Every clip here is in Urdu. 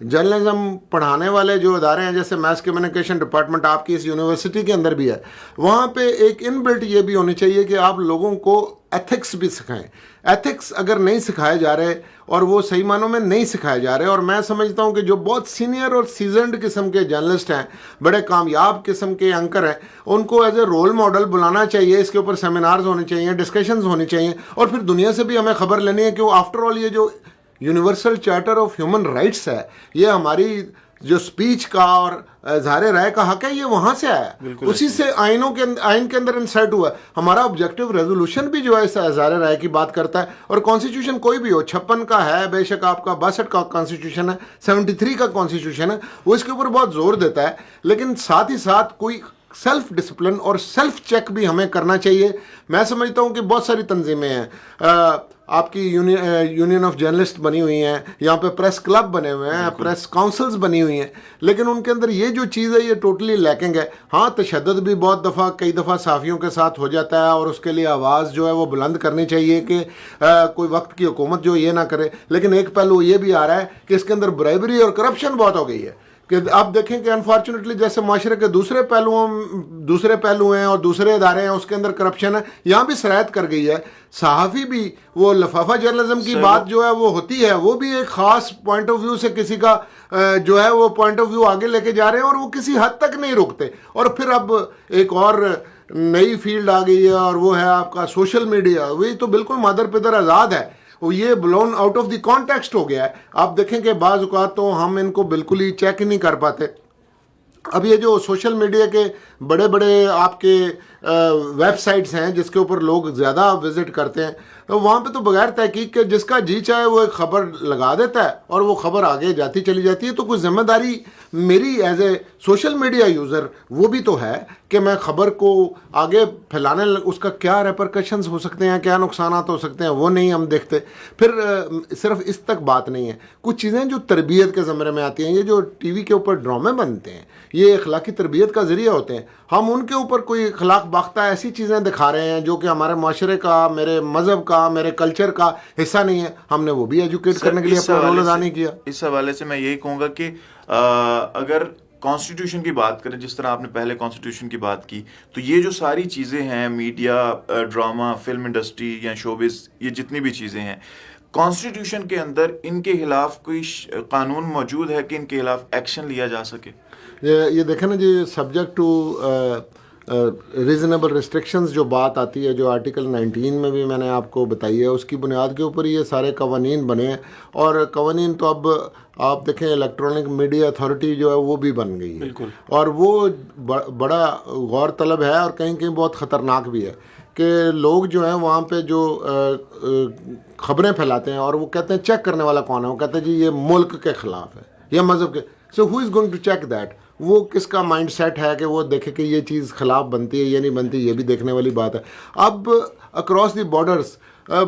جرنلزم پڑھانے والے جو ادارے ہیں جیسے میس کمیونیکیشن ڈپارٹمنٹ آپ کی اس یونیورسٹی کے اندر بھی ہے, وہاں پہ ایک ان بلٹ یہ بھی ہونی چاہیے کہ آپ لوگوں کو ایتھکس بھی سکھائیں. ایتھکس اگر نہیں سکھائے جا رہے اور وہ صحیح معنوں میں نہیں سکھائے جا رہے, اور میں سمجھتا ہوں کہ جو بہت سینئر اور سیزنڈ قسم کے جرنلسٹ ہیں, بڑے کامیاب قسم کے اینکر ہیں, ان کو ایز اے رول ماڈل بلانا چاہیے. اس کے اوپر سیمینارز ہونے چاہیے, ڈسکشنز ہونی چاہیے, اور پھر دنیا سے بھی ہمیں خبر لینی ہے کہ وہ آفٹر آل یہ جو universal charter of human rights ہے, یہ ہماری جو سپیچ کا اور اظہار رائے کا حق ہے, یہ وہاں سے آیا ہے, اسی سے آئین کے اندر انسرٹ ہوا ہے. ہمارا آبجیکٹو ریزولوشن بھی جو ہے اس اظہار رائے کی بات کرتا ہے, اور کانسٹیٹیوشن کوئی بھی ہو, 56 کا ہے بے شک, آپ کا 62 کا کانسٹیٹیوشن ہے, 73 کا کانسٹیٹیوشن ہے, وہ اس کے اوپر بہت زور دیتا ہے. لیکن ساتھ ہی ساتھ کوئی سیلف ڈسپلن اور سیلف چیک بھی ہمیں کرنا چاہیے. میں سمجھتا ہوں کہ بہت ساری تنظیمیں ہیں, آپ کی یونین آف جرنلسٹ بنی ہوئی ہیں, یہاں پہ پریس کلب بنے ہوئے ہیں, پریس کاؤنسلز بنی ہوئی ہیں, لیکن ان کے اندر یہ جو چیز ہے یہ ٹوٹلی لیکنگ ہے. ہاں, تشدد بھی بہت دفعہ کئی دفعہ صحافیوں کے ساتھ ہو جاتا ہے, اور اس کے لیے آواز جو ہے وہ بلند کرنی چاہیے کہ کوئی وقت کی حکومت جو یہ نہ کرے. لیکن ایک پہلو یہ بھی آ رہا ہے کہ اس کے اندر برائبری اور کرپشن بہت ہو گئی ہے, کہ آپ دیکھیں کہ انفارچونیٹلی جیسے معاشرے کے دوسرے پہلو ہیں اور دوسرے ادارے ہیں, اس کے اندر کرپشن ہے, یہاں بھی سرایت کر گئی ہے. صحافی بھی وہ لفافہ جرنلزم کی بات جو ہے وہ ہوتی ہے, وہ بھی ایک خاص پوائنٹ آف ویو سے کسی کا جو ہے وہ پوائنٹ آف ویو آگے لے کے جا رہے ہیں, اور وہ کسی حد تک نہیں رکتے. اور پھر اب ایک اور نئی فیلڈ آ گئی ہے, اور وہ ہے آپ کا سوشل میڈیا. وہی تو بالکل مادر پدر آزاد ہے, وہ یہ blown out of the context ہو گیا ہے. آپ دیکھیں کہ بعض اوقات تو ہم ان کو بالکل ہی چیک ہی نہیں کر پاتے. اب یہ جو سوشل میڈیا کے بڑے بڑے آپ کے ویب سائٹس ہیں جس کے اوپر لوگ زیادہ وزٹ کرتے ہیں, وہاں پہ تو بغیر تحقیق کے جس کا جی چاہے وہ ایک خبر لگا دیتا ہے, اور وہ خبر آگے جاتی چلی جاتی ہے. تو کوئی ذمہ داری میری as a social media user وہ بھی تو ہے کہ میں خبر کو آگے پھیلانے, اس کا کیا ریپرکشنز ہو سکتے ہیں, کیا نقصانات ہو سکتے ہیں, وہ نہیں ہم دیکھتے. پھر صرف اس تک بات نہیں ہے, کچھ چیزیں جو تربیت کے زمرے میں آتی ہیں, یہ جو ٹی وی کے اوپر ڈرامے بنتے ہیں, یہ اخلاقی تربیت کا ذریعہ ہوتے ہیں. ہم ان کے اوپر کوئی اخلاق باختہ ایسی چیزیں دکھا رہے ہیں جو کہ ہمارے معاشرے کا, میرے مذہب کا, میرے کلچر کا حصہ نہیں ہے. ہم نے وہ بھی ایجوکیٹ کرنے کے لیے اپنا رول ادا نہیں کیا. اس حوالے سے میں یہی کہوں گا کہ اگر کانسٹیٹیوشن کی بات کریں, جس طرح آپ نے پہلے کانسٹیٹیوشن کی بات کی, تو یہ جو ساری چیزیں ہیں, میڈیا, ڈرامہ, فلم انڈسٹری یا شوبز, یہ جتنی بھی چیزیں ہیں, کانسٹیٹیوشن کے اندر ان کے خلاف کوئی قانون موجود ہے کہ ان کے خلاف ایکشن لیا جا سکے؟ یہ دیکھیں نا جی, سبجیکٹ ٹو ریزنیبل ریسٹرکشنز جو بات آتی ہے, جو آرٹیکل 19 میں بھی میں نے آپ کو بتائی ہے, اس کی بنیاد کے اوپر یہ سارے قوانین بنے ہیں. اور قوانین تو اب آپ دیکھیں الیکٹرانک میڈیا اتھارٹی جو ہے وہ بھی بن گئی ہے, بالکل, اور وہ بڑا غور طلب ہے, اور کہیں کہیں بہت خطرناک بھی ہے کہ لوگ جو ہیں وہاں پہ جو خبریں پھیلاتے ہیں, اور وہ کہتے ہیں چیک کرنے والا کون ہے, وہ کہتے ہیں جی یہ ملک کے خلاف ہے یا مذہب کے. So who is going to check that? وہ کس کا مائنڈ سیٹ ہے کہ وہ دیکھے کہ یہ چیز خلاف بنتی ہے یا نہیں بنتی, یہ بھی دیکھنے والی بات ہے. اب اکراس دی بارڈرز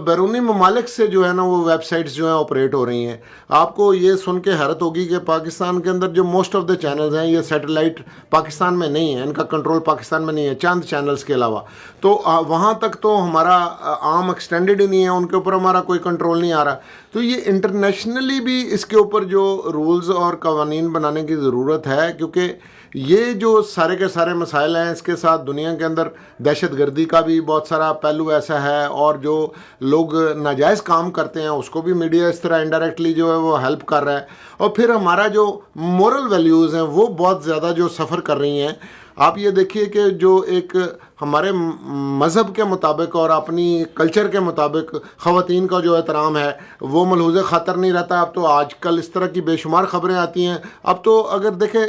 بیرونی ممالک سے جو ہے نا وہ ویب سائٹس جو ہیں آپریٹ ہو رہی ہیں. آپ کو یہ سن کے حیرت ہوگی کہ پاکستان کے اندر جو موسٹ آف دا چینلز ہیں یہ سیٹلائٹ پاکستان میں نہیں ہے, ان کا کنٹرول پاکستان میں نہیں ہے, چند چینلز کے علاوہ. تو وہاں تک تو ہمارا عام ایکسٹینڈڈ ہی نہیں ہے, ان کے اوپر ہمارا کوئی کنٹرول نہیں آ رہا. تو یہ انٹرنیشنلی بھی اس کے اوپر جو رولز اور قوانین بنانے کی ضرورت ہے, کیونکہ یہ جو سارے کے سارے مسائل ہیں, اس کے ساتھ دنیا کے اندر دہشت گردی کا بھی بہت سارا پہلو ایسا ہے, اور جو لوگ ناجائز کام کرتے ہیں اس کو بھی میڈیا اس طرح انڈائریکٹلی جو ہے وہ ہیلپ کر رہا ہے. اور پھر ہمارا جو مورل ویلیوز ہیں وہ بہت زیادہ جو سفر کر رہی ہیں. آپ یہ دیکھیے کہ جو ایک ہمارے مذہب کے مطابق اور اپنی کلچر کے مطابق خواتین کا جو احترام ہے وہ ملحوظ خاطر نہیں رہتا. اب تو آج کل اس طرح کی بے شمار خبریں آتی ہیں. اب تو اگر دیکھیں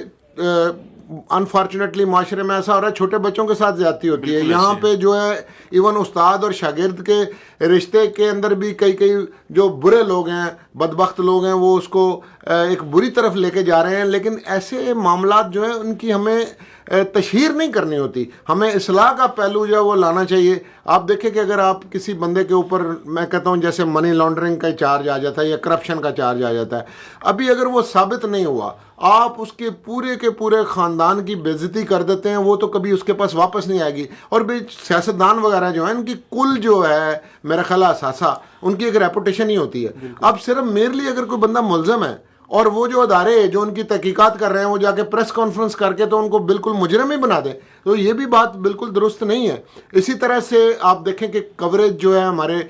انفارچونیٹلی معاشرے میں ایسا ہو رہا ہے, چھوٹے بچوں کے ساتھ زیادتی ہوتی ہے. یہاں پہ جو ہے ایون استاد اور شاگرد کے رشتے کے اندر بھی کئی جو برے لوگ ہیں, بدبخت لوگ ہیں, وہ اس کو ایک بری طرف لے کے جا رہے ہیں. لیکن ایسے معاملات جو ہیں ان کی ہمیں تشہیر نہیں کرنی ہوتی, ہمیں اصلاح کا پہلو جو ہے وہ لانا چاہیے. آپ دیکھیں کہ اگر آپ کسی بندے کے اوپر, میں کہتا ہوں جیسے منی لانڈرنگ کا چارج آ جاتا ہے یا کرپشن کا چارج آ جاتا ہے, ابھی اگر وہ ثابت نہیں ہوا, آپ اس کے پورے خاندان کی بے عزتی کر دیتے ہیں, وہ تو کبھی اس کے پاس واپس نہیں آئے گی. اور بھی سیاستدان وغیرہ جو ہیں ان کی کل جو ہے میرا خیال اثاثہ ان کی ایک ریپوٹیشن ہی ہوتی ہے. اب صرف میرلی اگر کوئی بندہ ملزم ہے اور وہ جو ادارے جو ان کی تحقیقات کر رہے ہیں وہ جا کے پریس کانفرنس کر کے تو ان کو بالکل مجرم ہی بنا دیں، تو یہ بھی بات بالکل درست نہیں ہے۔ اسی طرح سے آپ دیکھیں کہ کوریج جو ہے ہمارے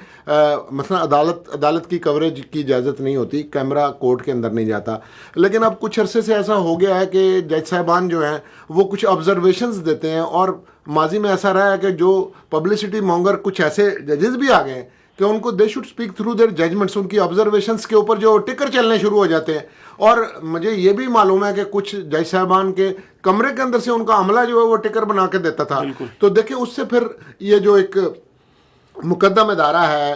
مثلا عدالت کی کوریج کی اجازت نہیں ہوتی، کیمرہ کورٹ کے اندر نہیں جاتا، لیکن اب کچھ عرصے سے ایسا ہو گیا ہے کہ جج صاحبان جو ہیں وہ کچھ آبزرویشنز دیتے ہیں، اور ماضی میں ایسا رہا ہے کہ جو پبلسٹی مونگر کچھ ایسے ججز بھی آ گئے ہیں کہ ان کو they should speak through their judgments, ان کی آبزرویشنس کے اوپر جو ٹکر چلنے شروع ہو جاتے ہیں۔ اور مجھے یہ بھی معلوم ہے کہ کچھ جج صاحبان کے کمرے کے اندر سے ان کا عملہ جو ہے وہ ٹکر بنا کے دیتا تھا، تو دیکھیں اس سے پھر یہ جو ایک مقدم ادارہ ہے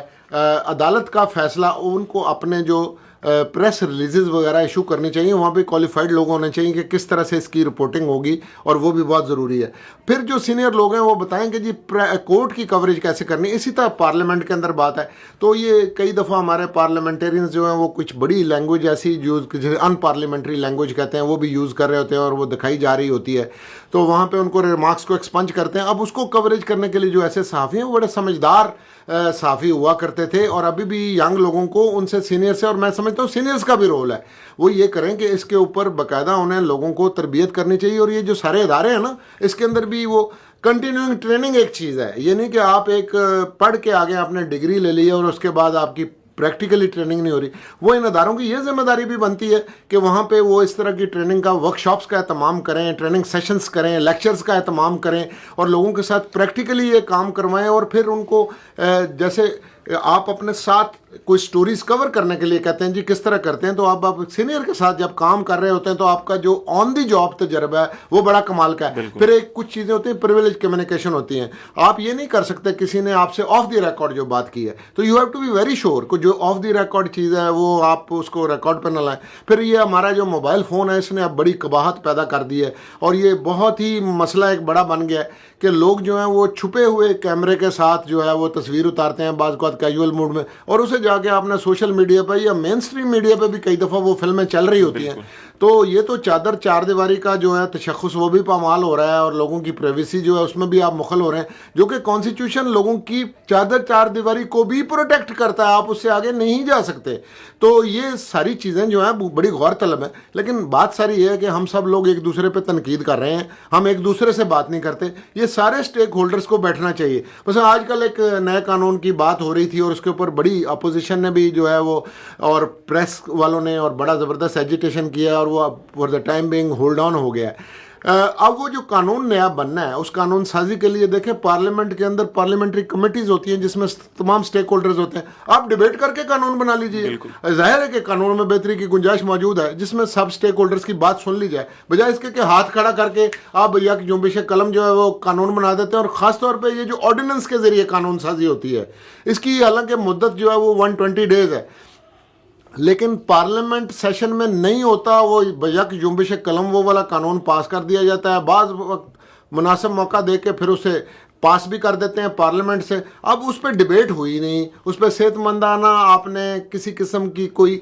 عدالت کا فیصلہ، ان کو اپنے جو پریس ریلیزز وغیرہ ایشو کرنی چاہیے، وہاں پہ کوالیفائڈ لوگ ہونے چاہیے کہ کس طرح سے اس کی رپورٹنگ ہوگی، اور وہ بھی بہت ضروری ہے۔ پھر جو سینئر لوگ ہیں وہ بتائیں کہ جی کورٹ کی کوریج کیسے کرنی ہے۔ اسی طرح پارلیمنٹ کے اندر بات ہے، تو یہ کئی دفعہ ہمارے پارلیمنٹیرینز جو ہیں وہ کچھ بڑی لینگویج ایسی یوز، جسے ان پارلیمنٹری لینگویج کہتے ہیں، وہ بھی یوز کر رہے ہوتے ہیں اور وہ دکھائی جا رہی ہوتی ہے، تو وہاں پہ ان کو ریمارکس کو ایکسپنج کرتے ہیں۔ اب اس کو کوریج کرنے کے لیے جو ایسے صحافی ہیں وہ بڑے سمجھدار صحافی ہوا کرتے تھے، اور ابھی بھی ینگ لوگوں کو ان سے سینئر سے، اور میں سمجھتا ہوں سینئرز کا بھی رول ہے، وہ یہ کریں کہ اس کے اوپر باقاعدہ انہیں لوگوں کو تربیت کرنی چاہیے۔ اور یہ جو سارے ادارے ہیں نا، اس کے اندر بھی وہ کنٹینیوئنگ ٹریننگ ایک چیز ہے، یہ نہیں کہ آپ ایک پڑھ کے آگے آپ نے ڈگری لے لی ہے اور اس کے بعد آپ کی پریکٹیکلی ٹریننگ نہیں ہو رہی۔ وہ ان اداروں کی یہ ذمہ داری بھی بنتی ہے کہ وہاں پہ وہ اس طرح کی ٹریننگ کا ورک شاپس کا اہتمام کریں، ٹریننگ سیشنز کریں، لیکچرز کا اہتمام کریں، اور لوگوں کے ساتھ پریکٹیکلی یہ کام کروائیں۔ اور پھر ان کو جیسے آپ اپنے ساتھ کوئی سٹوریز کور کرنے کے لیے کہتے ہیں جی کس طرح کرتے ہیں، تو آپ سینئر کے ساتھ جب کام کر رہے ہوتے ہیں تو آپ کا جو آن دی جاب تجربہ ہے وہ بڑا کمال کا ہے۔ پھر ایک کچھ چیزیں ہوتی ہیں پریویلیج کمیونیکیشن ہوتی ہیں، آپ یہ نہیں کر سکتے کسی نے آپ سے آف دی ریکارڈ جو بات کی ہے، تو you have to be very sure کہ جو آف دی ریکارڈ چیز ہے وہ آپ اس کو ریکارڈ پہ نہ لائیں۔ پھر یہ ہمارا جو موبائل فون ہے اس نے اب بڑی قباحت پیدا کر دی ہے، اور یہ بہت ہی مسئلہ ایک بڑا بن گیا ہے کہ لوگ جو ہیں وہ چھپے ہوئے کیمرے کے ساتھ جو ہے وہ تصویر اتارتے ہیں، بعض اوقات کیجول موڈ میں، اور اسے جا کے آپ نے سوشل میڈیا پہ یا مین سٹریم میڈیا پہ بھی کئی دفعہ وہ فلمیں چل رہی ہوتی ہیں۔ تو یہ تو چادر چار دیواری کا جو ہے تشخص وہ بھی پامال ہو رہا ہے، اور لوگوں کی پرائیویسی جو ہے اس میں بھی آپ مخل ہو رہے ہیں، جو کہ کانسٹیٹیوشن لوگوں کی چادر چار دیواری کو بھی پروٹیکٹ کرتا ہے، آپ اس سے آگے نہیں جا سکتے۔ تو یہ ساری چیزیں جو ہیں بڑی غور طلب ہیں، لیکن بات ساری یہ ہے کہ ہم سب لوگ ایک دوسرے پہ تنقید کر رہے ہیں، ہم ایک دوسرے سے بات نہیں کرتے۔ یہ سارے سٹیک ہولڈرز کو بیٹھنا چاہیے۔ بس آج کل ایک نئے قانون کی بات ہو رہی تھی اور اس کے اوپر بڑی اپوزیشن نے بھی جو ہے وہ، اور پریس والوں نے، اور بڑا زبردست ایجیٹیشن کیا، اور وہ for the time being hold on ہو گیا ہے۔ اب وہ جو قانون نیا بننا ہے اس قانون سازی کے لیے دیکھیں پارلیمنٹ کے اندر پارلیمنٹری کمیٹیز ہوتی ہیں جس میں تمام سٹیک ہولڈرز ہوتے ہیں، آپ ڈیبیٹ کر کے قانون بنا لیجئے۔ ظاہر ہے کہ قانون میں بہتری کی گنجائش موجود ہے جس میں سب سٹیک ہولڈرز کی بات سن لی جائے، بجائے اس کے کہ ہاتھ کھڑا کر کے آپ یک جنبش قلم جو ہے وہ قانون بنا دیتے ہیں۔ اور خاص طور پہ یہ جو آرڈیننس کے ذریعے قانون سازی ہوتی ہے اس کی حالانکہ مدت جو ہے وہ 120 ڈیز ہے، لیکن پارلیمنٹ سیشن میں نہیں ہوتا، وہ یک جنبش قلم وہ والا قانون پاس کر دیا جاتا ہے، بعض وقت مناسب موقع دے کے پھر اسے پاس بھی کر دیتے ہیں پارلیمنٹ سے۔ اب اس پہ ڈیبیٹ ہوئی نہیں، اس پہ صحت مندانہ آپ نے کسی قسم کی کوئی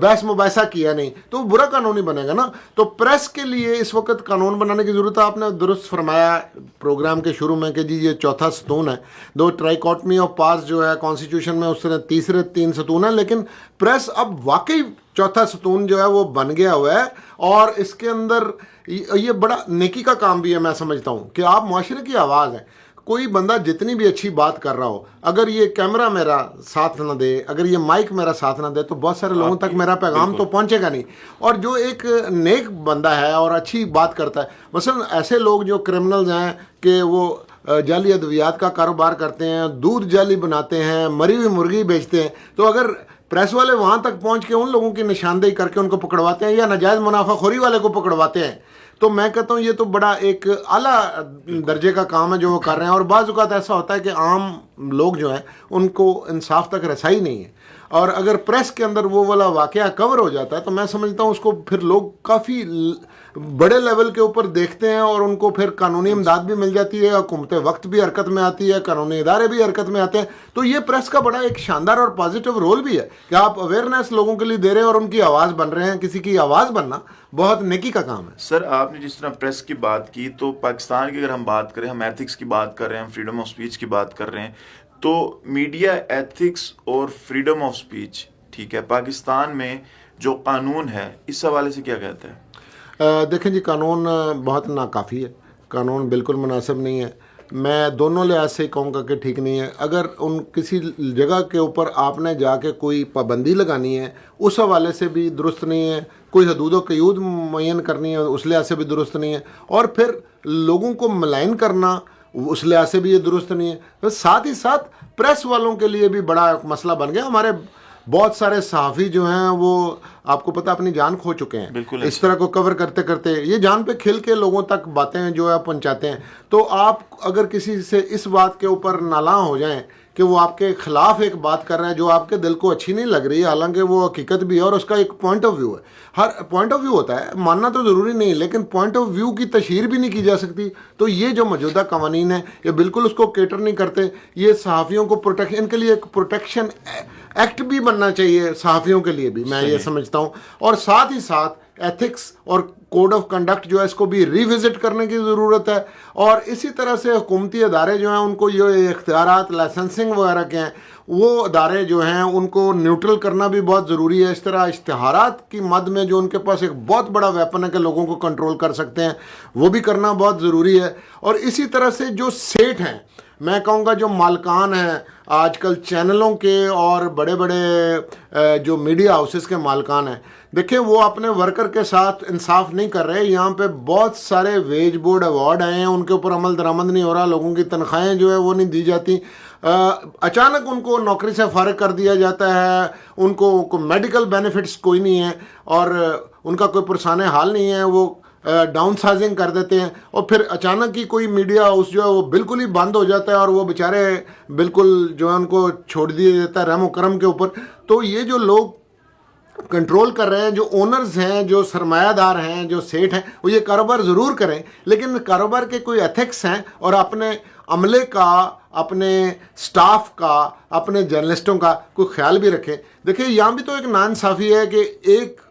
بحث مباحثہ کیا نہیں، تو برا قانون ہی بنے گا نا۔ تو پریس کے لیے اس وقت قانون بنانے کی ضرورت ہے۔ آپ نے درست فرمایا پروگرام کے شروع میں کہ جی یہ چوتھا ستون ہے، دو ٹرائیکاٹمی آف پاس جو ہے کانسٹیٹیوشن میں اس سے تیسرے 3 ستون ہیں، لیکن پریس اب واقعی چوتھا ستون جو ہے وہ بن گیا ہوا ہے، اور اس کے اندر یہ بڑا نیکی کا کام بھی ہے۔ میں سمجھتا ہوں کہ آپ معاشرے کی آواز ہیں، کوئی بندہ جتنی بھی اچھی بات کر رہا ہو، اگر یہ کیمرہ میرا ساتھ نہ دے، اگر یہ مائک میرا ساتھ نہ دے، تو بہت سارے لوگوں تک میرا پیغام تو پہنچے گا نہیں۔ اور جو ایک نیک بندہ ہے اور اچھی بات کرتا ہے، مثلا ایسے لوگ جو کرمنلز ہیں کہ وہ جعلی ادویات کا کاروبار کرتے ہیں، دودھ جعلی بناتے ہیں، مری ہوئی مرغی بیچتے ہیں، تو اگر پریس والے وہاں تک پہنچ کے ان لوگوں کی نشاندہی کر کے ان کو پکڑواتے ہیں، یا ناجائز منافع خوری والے کو پکڑواتے ہیں، تو میں کہتا ہوں یہ تو بڑا ایک اعلیٰ درجے کا کام ہے جو وہ کر رہے ہیں۔ اور بعض اوقات ایسا ہوتا ہے کہ عام لوگ جو ہیں ان کو انصاف تک رسائی نہیں ہے، اور اگر پریس کے اندر وہ والا واقعہ کور ہو جاتا ہے تو میں سمجھتا ہوں اس کو پھر لوگ کافی بڑے لیول کے اوپر دیکھتے ہیں، اور ان کو پھر قانونی امداد بھی مل جاتی ہے، حکومت وقت بھی حرکت میں آتی ہے، قانونی ادارے بھی حرکت میں آتے ہیں۔ تو یہ پریس کا بڑا ایک شاندار اور پازیٹیو رول بھی ہے کہ آپ اویئرنیس لوگوں کے لیے دے رہے ہیں اور ان کی آواز بن رہے ہیں۔ کسی کی آواز بننا بہت نیکی کا کام ہے۔ سر آپ نے جس طرح پریس کی بات کی، تو پاکستان کی اگر ہم بات کریں، ہم ایتھکس کی بات کر رہے ہیں، ہم فریڈم آف سپیچ کی بات کر رہے ہیں، تو میڈیا ایتھکس اور فریڈم آف سپیچ، ٹھیک ہے، پاکستان میں جو قانون ہے اس حوالے سے کیا کہتے ہیں؟ دیکھیں جی، قانون بہت ناکافی ہے، قانون بالکل مناسب نہیں ہے. میں دونوں لحاظ سے کہوں گا کہ ٹھیک نہیں ہے. اگر ان کسی جگہ کے اوپر آپ نے جا کے کوئی پابندی لگانی ہے اس حوالے سے بھی درست نہیں ہے، کوئی حدود و قیود معین کرنی ہے اس لحاظ سے بھی درست نہیں ہے، اور پھر لوگوں کو ملائن کرنا اس لحاظ سے بھی یہ درست نہیں ہے. ساتھ ہی ساتھ پریس والوں کے لیے بھی بڑا مسئلہ بن گیا. ہمارے بہت سارے صحافی جو ہیں وہ آپ کو پتہ اپنی جان کھو چکے ہیں بالکل اس طرح کو کور کرتے کرتے. یہ جان پہ کھل کے لوگوں تک باتیں جو ہے پہنچاتے ہیں. تو آپ اگر کسی سے اس بات کے اوپر نالاں ہو جائیں کہ وہ آپ کے خلاف ایک بات کر رہا ہے جو آپ کے دل کو اچھی نہیں لگ رہی، حالانکہ وہ حقیقت بھی ہے اور اس کا ایک پوائنٹ آف ویو ہے. ہر پوائنٹ آف ویو ہوتا ہے، ماننا تو ضروری نہیں، لیکن پوائنٹ آف ویو کی تشہیر بھی نہیں کی جا سکتی. تو یہ جو موجودہ قوانین ہیں یہ بالکل اس کو کیٹر نہیں کرتے. یہ صحافیوں کو پروٹیکشن، ان کے لیے ایک پروٹیکشن ایکٹ بھی بننا چاہیے صحافیوں کے لیے بھی، میں یہ سمجھتا ہوں. اور ساتھ ہی ساتھ ایتھکس اور کوڈ آف کنڈکٹ جو ہے اس کو بھی ریوزٹ کرنے کی ضرورت ہے. اور اسی طرح سے حکومتی ادارے جو ہیں ان کو یہ اختیارات لائسنسنگ وغیرہ کے ہیں، وہ ادارے جو ہیں ان کو نیوٹرل کرنا بھی بہت ضروری ہے. اس طرح اشتہارات کی مد میں جو ان کے پاس ایک بہت بڑا ویپن ہے کہ لوگوں کو کنٹرول کر سکتے ہیں، وہ بھی کرنا بہت ضروری ہے. اور اسی طرح سے جو سیٹ ہیں، میں کہوں گا جو مالکان ہیں آج کل چینلوں کے اور بڑے بڑے جو میڈیا ہاؤسز کے مالکان ہیں، دیکھیں وہ اپنے ورکر کے ساتھ انصاف نہیں کر رہے. یہاں پہ بہت سارے ویج بورڈ ایوارڈ آئے ہیں، ان کے اوپر عمل درآمد نہیں ہو رہا، لوگوں کی تنخواہیں جو ہے وہ نہیں دی جاتی. اچانک ان کو نوکری سے فارغ کر دیا جاتا ہے، ان کو میڈیکل بینیفٹس کوئی نہیں ہے اور ان کا کوئی پرسانہ حال نہیں ہے، وہ ڈاؤن سائزنگ کر دیتے ہیں. اور پھر اچانک ہی کوئی میڈیا ہاؤس جو ہے وہ بالکل ہی بند ہو جاتا ہے اور وہ بیچارے بالکل جو ہے ان کو چھوڑ دیا جاتا ہے رحم و کرم کے اوپر. تو یہ جو لوگ کنٹرول کر رہے ہیں، جو اونرز ہیں، جو سرمایہ دار ہیں، جو سیٹ ہیں، وہ یہ کاروبار ضرور کریں، لیکن کاروبار کے کوئی ایتھکس ہیں اور اپنے عملے کا، اپنے سٹاف کا، اپنے جرنلسٹوں کا کوئی خیال بھی رکھیں. دیکھیں یہاں بھی تو ایک ناانصافی ہے کہ ایک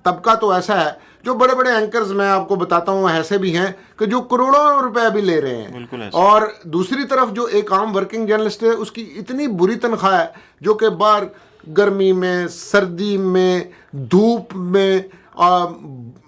طبقہ تو ایسا ہے جو بڑے بڑے اینکرز میں آپ کو بتاتا ہوں ایسے بھی ہیں کہ جو کروڑوں روپے بھی لے رہے ہیں، اور دوسری طرف جو ایک عام ورکنگ جرنلسٹ ہے اس کی اتنی بری تنخواہ ہے جو کہ باہر گرمی میں، سردی میں، دھوپ میں،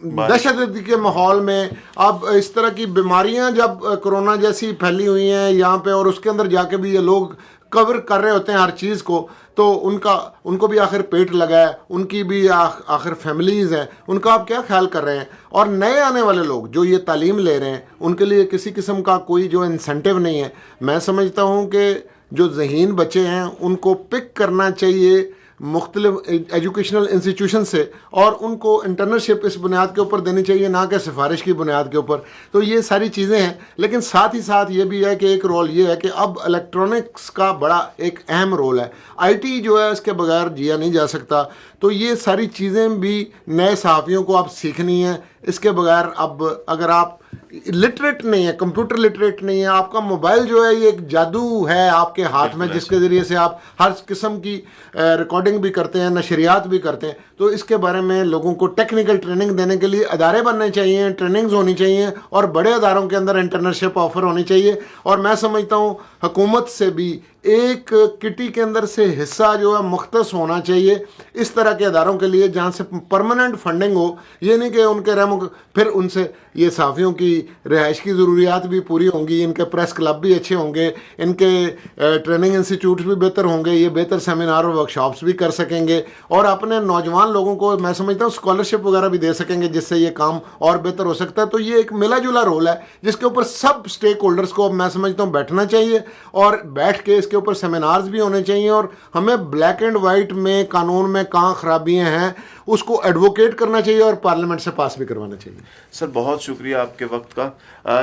دہشت گردی کے ماحول میں، اب اس طرح کی بیماریاں جب کرونا جیسی پھیلی ہوئی ہیں یہاں پہ اور اس کے اندر جا کے بھی یہ لوگ کور کر رہے ہوتے ہیں ہر چیز کو، تو ان کو بھی آخر پیٹ لگا ہے، ان کی بھی آخر فیملیز ہیں، ان کا آپ کیا خیال کر رہے ہیں؟ اور نئے آنے والے لوگ جو یہ تعلیم لے رہے ہیں ان کے لیے کسی قسم کا کوئی جو انسینٹیو نہیں ہے. میں سمجھتا ہوں کہ جو ذہین بچے ہیں ان کو پک کرنا چاہیے مختلف ایجوکیشنل انسٹیٹیوشن سے، اور ان کو انٹرنشپ اس بنیاد کے اوپر دینی چاہیے، نہ کہ سفارش کی بنیاد کے اوپر. تو یہ ساری چیزیں ہیں، لیکن ساتھ ہی ساتھ یہ بھی ہے کہ ایک رول یہ ہے کہ اب الیکٹرانکس کا بڑا ایک اہم رول ہے. آئی ٹی جو ہے اس کے بغیر جیا نہیں جا سکتا. تو یہ ساری چیزیں بھی نئے صحافیوں کو اب سیکھنی ہیں. اس کے بغیر اب اگر آپ لٹریٹ نہیں ہے، کمپیوٹر لٹریٹ نہیں ہے، آپ کا موبائل جو ہے یہ ایک جادو ہے آپ کے ہاتھ میں جس کے ذریعے سے آپ ہر قسم کی ریکارڈنگ بھی کرتے ہیں، نشریات بھی کرتے ہیں. تو اس کے بارے میں لوگوں کو ٹیکنیکل ٹریننگ دینے کے لیے ادارے بننے چاہیے، ٹریننگز ہونی چاہیے، اور بڑے اداروں کے اندر انٹرنشپ آفر ہونی چاہیے. اور میں سمجھتا ہوں حکومت سے بھی ایک کٹی کے اندر سے حصہ جو ہے مختص ہونا چاہیے اس طرح کے اداروں کے لیے جہاں سے پرماننٹ فنڈنگ ہو. یہ نہیں کہ ان کے پھر ان سے یہ صحافیوں کی رہائش کی ضروریات بھی پوری ہوں گی، ان کے پریس کلب بھی اچھے ہوں گے، ان کے ٹریننگ انسٹیٹیوٹس بھی بہتر ہوں گے، یہ بہتر سیمینار اور ورکشاپس بھی کر سکیں گے، اور اپنے نوجوان لوگوں کو میں سمجھتا ہوں اسکالرشپ وغیرہ بھی دے سکیں گے جس سے یہ کام اور بہتر ہو سکتا ہے. تو یہ ایک ملا جلا رول ہے جس کے اوپر سب اسٹیک ہولڈرس کو میں سمجھتا ہوں بیٹھنا چاہیے، اور بیٹھ کے اس کے اوپر سیمینارز بھی ہونے چاہیے، اور ہمیں بلیک اینڈ وائٹ میں قانون میں کہاں خرابیاں ہیں اس کو ایڈوکیٹ کرنا چاہیے اور پارلیمنٹ سے پاس بھی کروانا چاہیے. سر بہت شکریہ آپ کے وقت کا.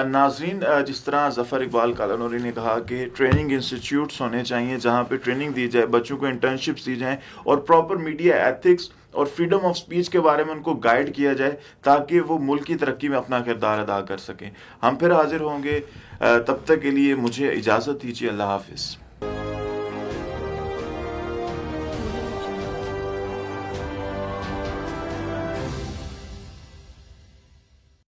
ناظرین، جس طرح ظفر اقبال کالانوری نے کہا کہ ٹریننگ انسٹیٹیوٹس ہونے چاہیے جہاں پہ ٹریننگ دی جائے، بچوں کو انٹرنشپس دی جائیں، اور پراپر میڈیا ایتھکس اور فریڈم آف سپیچ کے بارے میں ان کو گائیڈ کیا جائے تاکہ وہ ملک کی ترقی میں اپنا کردار ادا کر سکیں. ہم پھر حاضر ہوں گے، تب تک کے لیے مجھے اجازت دیجیے. اللہ حافظ.